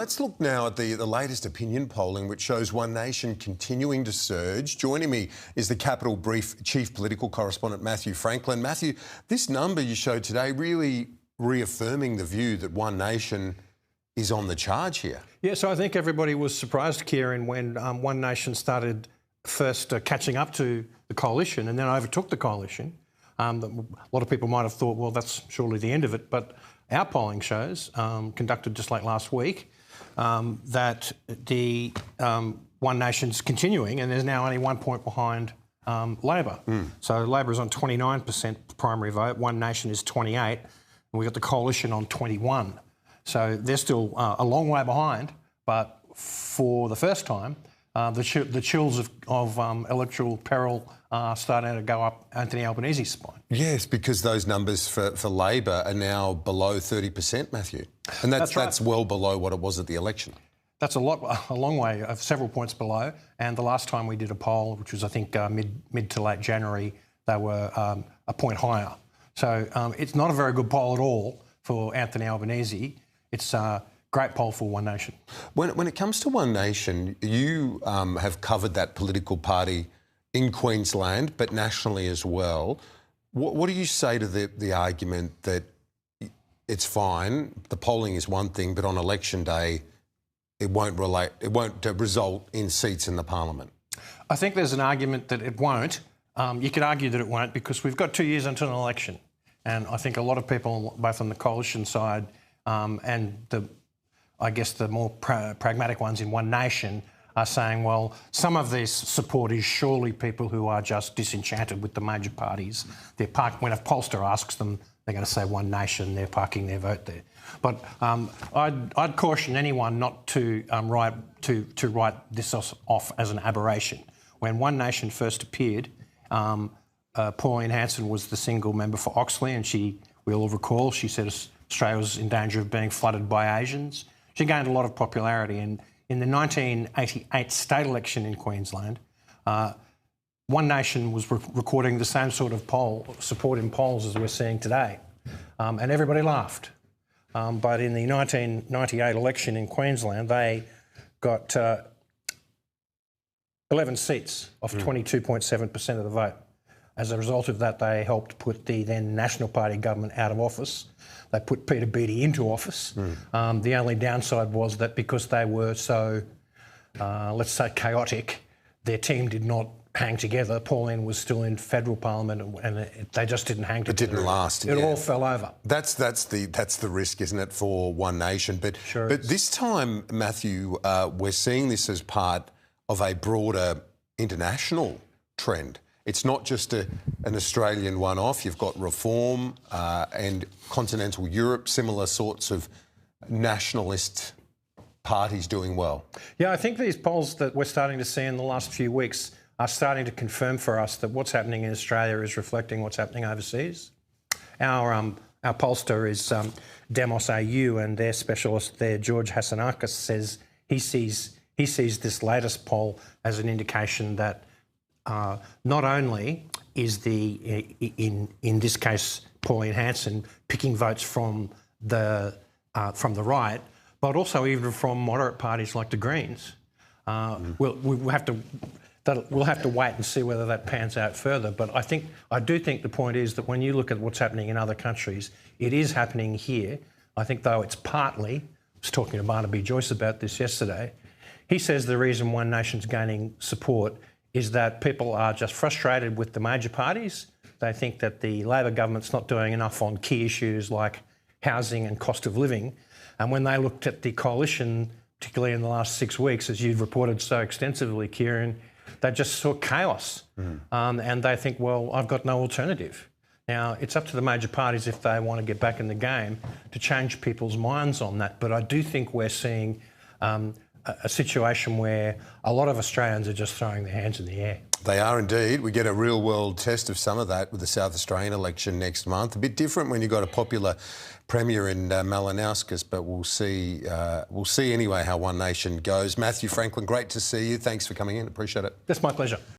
Let's look now at the latest opinion polling, which shows One Nation continuing to surge. Joining me is the Capital Brief Chief Political Correspondent, Matthew Franklin. Matthew, this number you showed today really reaffirming the view that One Nation is on the charge here. Yeah, so I think everybody was surprised, Kieran, when One Nation started first catching up to the coalition and then overtook the coalition. A lot of people might have thought, well, that's surely the end of it, but our polling shows, conducted just like last week, that the One Nation's continuing, and there's now only 1 point behind Labor. So Labor is on 29% primary vote, One Nation is 28%, and we've got the coalition on 21%. So they're still a long way behind, but for the first time, the chills of electoral peril are starting to go up Anthony Albanese's spine. Yes, because those numbers for Labor are now below 30%, Matthew. And that's well below what it was at the election. That's a long way, several points below. And the last time we did a poll, which was I think mid to late January, they were a point higher. So it's not a very good poll at all for Anthony Albanese. It's a great poll for One Nation. When it comes to One Nation, you have covered that political party in Queensland, but nationally as well. What do you say to the argument that it's fine, the polling is one thing, but on election day, it won't result in seats in the parliament? I think there's an argument that it won't. You could argue that it won't because we've got 2 years until an election. And I think a lot of people, both on the coalition side and I guess the more pragmatic ones in One Nation, are saying, well, some of this support is surely people who are just disenchanted with the major parties. When a pollster asks them, they're going to say One Nation, they're parking their vote there. But I'd caution anyone not to write this off as an aberration. When One Nation first appeared, Pauline Hanson was the single member for Oxley, and we all recall, she said Australia was in danger of being flooded by Asians. She gained a lot of popularity, and in the 1988 state election in Queensland, One Nation was recording the same sort of support in polls as we're seeing today, and everybody laughed. But in the 1998 election in Queensland, they got 11 seats of 22.7% of the vote. As a result of that, they helped put the then National Party government out of office. They put Peter Beattie into office. The only downside was that because they were so, let's say, chaotic, their team did not hang together. Pauline was still in federal parliament, and they just didn't hang together. It didn't last. It all fell over. That's the risk, isn't it, for One Nation? But this time, Matthew, we're seeing this as part of a broader international trend. It's not just an Australian one-off. You've got Reform and continental Europe, similar sorts of nationalist parties doing well. Yeah, I think these polls that we're starting to see in the last few weeks are starting to confirm for us that what's happening in Australia is reflecting what's happening overseas. Our pollster is Demos AU, and their specialist there, George Hassanakis, says he sees this latest poll as an indication that not only is in this case Pauline Hanson picking votes from the right, but also even from moderate parties like the Greens. We'll have to wait and see whether that pans out further. But I do think the point is that when you look at what's happening in other countries, it is happening here. I think though it's partly, I was talking to Barnaby Joyce about this yesterday. He says the reason One Nation's gaining support is that people are just frustrated with the major parties. They think that the Labor government's not doing enough on key issues like housing and cost of living. And when they looked at the coalition, particularly in the last 6 weeks, as you've reported so extensively, Kieran, they just saw chaos. And they think, well, I've got no alternative. Now, it's up to the major parties if they want to get back in the game to change people's minds on that. But I do think we're seeing a situation where a lot of Australians are just throwing their hands in the air. They are indeed. We get a real-world test of some of that with the South Australian election next month. A bit different when you've got a popular premier in Malinauskas, but we'll see. We'll see anyway how One Nation goes. Matthew Franklin, great to see you. Thanks for coming in. Appreciate it. That's my pleasure.